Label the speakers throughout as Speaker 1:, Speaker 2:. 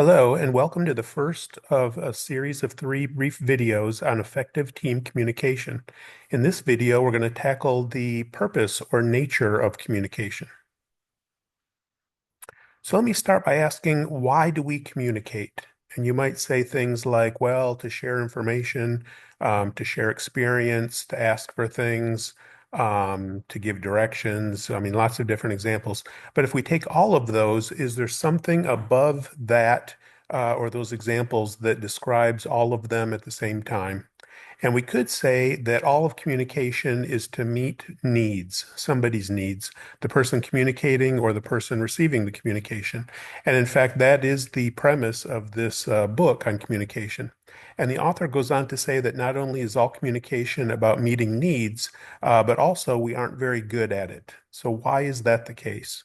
Speaker 1: Hello, and welcome to the first of a series of three brief videos on effective team communication. In this video, we're going to tackle the purpose or nature of communication. So let me start by asking, why do we communicate? And you might say things like, well, to share information, to share experience, to ask for things, to give directions. I mean, lots of different examples. But if we take all of those, is there something above that, or those examples that describes all of them at the same time? And we could say that all of communication is to meet needs, somebody's needs, the person communicating or the person receiving the communication. And in fact, that is the premise of this book on communication. And the author goes on to say that not only is all communication about meeting needs, but also we aren't very good at it. So why is that the case?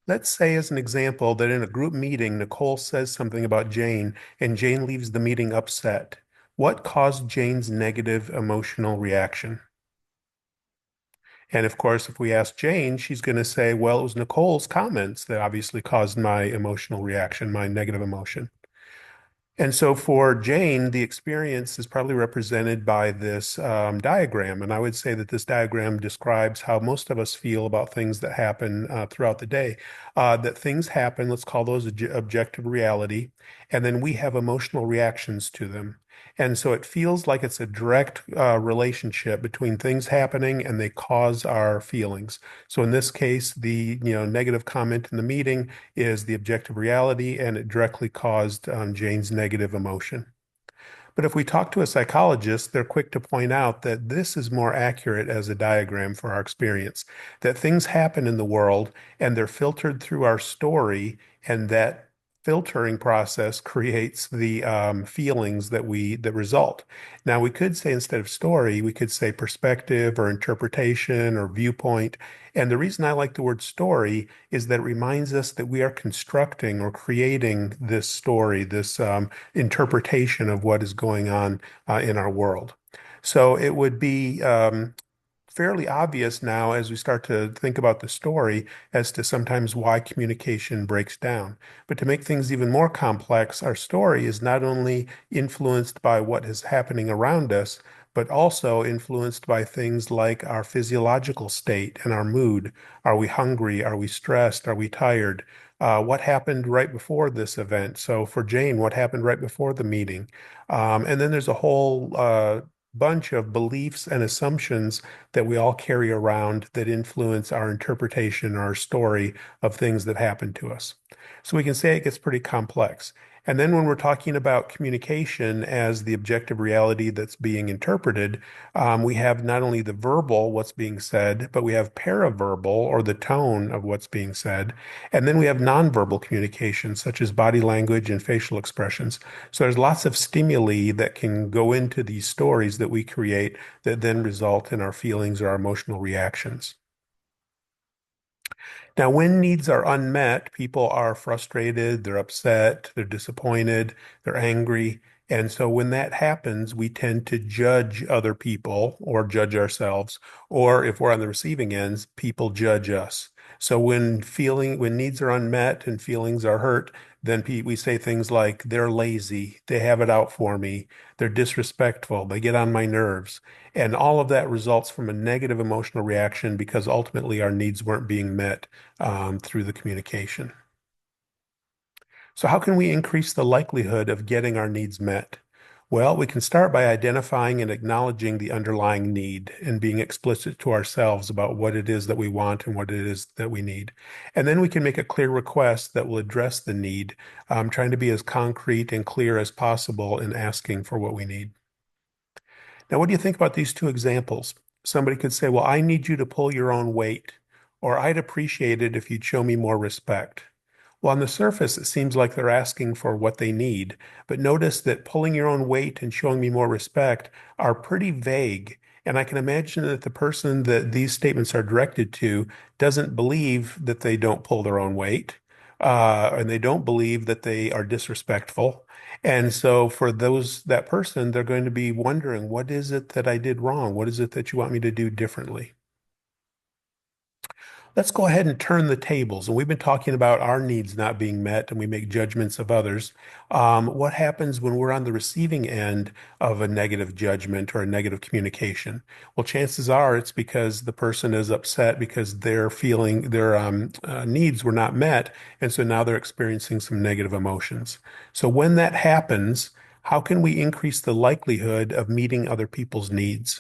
Speaker 1: Let's say, as an example, that in a group meeting, Nicole says something about Jane, and Jane leaves the meeting upset. What caused Jane's negative emotional reaction? And of course, if we ask Jane, she's going to say, well, it was Nicole's comments that obviously caused my emotional reaction, my negative emotion. And so for Jane, the experience is probably represented by this diagram. And I would say that this diagram describes how most of us feel about things that happen throughout the day. That things happen, let's call those objective reality, and then we have emotional reactions to them. And so it feels like it's a direct relationship between things happening and they cause our feelings. So in this case, the negative comment in the meeting is the objective reality, and it directly caused Jane's negative emotion. But if we talk to a psychologist, they're quick to point out that this is more accurate as a diagram for our experience, that things happen in the world and they're filtered through our story, and that filtering process creates the feelings that result. Now, we could say instead of story, we could say perspective or interpretation or viewpoint. And the reason I like the word story is that it reminds us that we are constructing or creating this story, this interpretation of what is going on in our world. So it would be fairly obvious now as we start to think about the story as to sometimes why communication breaks down. But to make things even more complex, our story is not only influenced by what is happening around us, but also influenced by things like our physiological state and our mood. Are we hungry? Are we stressed? Are we tired? What happened right before this event? So for Jane, what happened right before the meeting? And then there's a whole bunch of beliefs and assumptions that we all carry around that influence our interpretation, our story of things that happen to us. So we can say it gets pretty complex. And then when we're talking about communication as the objective reality that's being interpreted, we have not only the verbal, what's being said, but we have paraverbal, or the tone of what's being said. And then we have nonverbal communication, such as body language and facial expressions. So there's lots of stimuli that can go into these stories that we create that then result in our feelings or our emotional reactions. Now, when needs are unmet, people are frustrated, they're upset, they're disappointed, they're angry. And so when that happens, we tend to judge other people or judge ourselves, or if we're on the receiving ends, people judge us. So when needs are unmet and feelings are hurt, then we say things like, they're lazy, they have it out for me, they're disrespectful, they get on my nerves. And all of that results from a negative emotional reaction because ultimately our needs weren't being met through the communication. So how can we increase the likelihood of getting our needs met? Well, we can start by identifying and acknowledging the underlying need and being explicit to ourselves about what it is that we want and what it is that we need. And then we can make a clear request that will address the need, trying to be as concrete and clear as possible in asking for what we need. Now, what do you think about these two examples? Somebody could say, well, I need you to pull your own weight, or I'd appreciate it if you'd show me more respect. Well, on the surface, it seems like they're asking for what they need, but notice that pulling your own weight and showing me more respect are pretty vague. And I can imagine that the person that these statements are directed to doesn't believe that they don't pull their own weight, and they don't believe that they are disrespectful. And so for that person, they're going to be wondering, what is it that I did wrong? What is it that you want me to do differently? Let's go ahead and turn the tables. And we've been talking about our needs not being met and we make judgments of others. What happens when we're on the receiving end of a negative judgment or a negative communication? Well, chances are it's because the person is upset because their feeling, their needs were not met. And so now they're experiencing some negative emotions. So when that happens, how can we increase the likelihood of meeting other people's needs?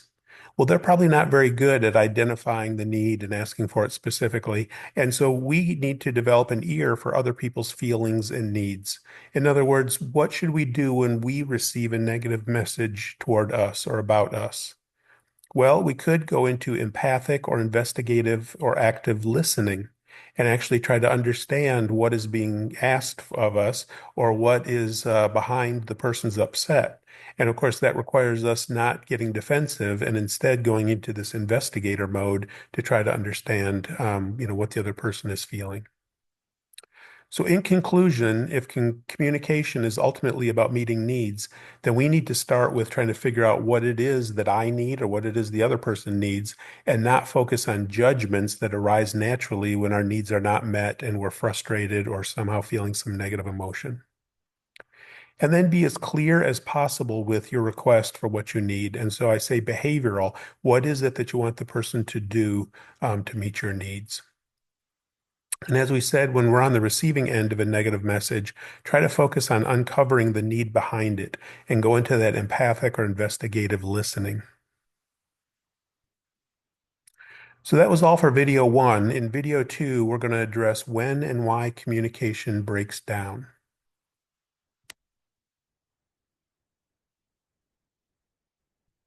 Speaker 1: Well, they're probably not very good at identifying the need and asking for it specifically. And so we need to develop an ear for other people's feelings and needs. In other words, what should we do when we receive a negative message toward us or about us? Well, we could go into empathic or investigative or active listening and actually try to understand what is being asked of us or what is behind the person's upset. And of course, that requires us not getting defensive and instead going into this investigator mode to try to understand, what the other person is feeling. So, in conclusion, if communication is ultimately about meeting needs, then we need to start with trying to figure out what it is that I need or what it is the other person needs, and not focus on judgments that arise naturally when our needs are not met and we're frustrated or somehow feeling some negative emotion. And then be as clear as possible with your request for what you need. And so I say behavioral. What is it that you want the person to do to meet your needs? And as we said, when we're on the receiving end of a negative message, try to focus on uncovering the need behind it and go into that empathic or investigative listening. So that was all for video one. In video two, we're going to address when and why communication breaks down.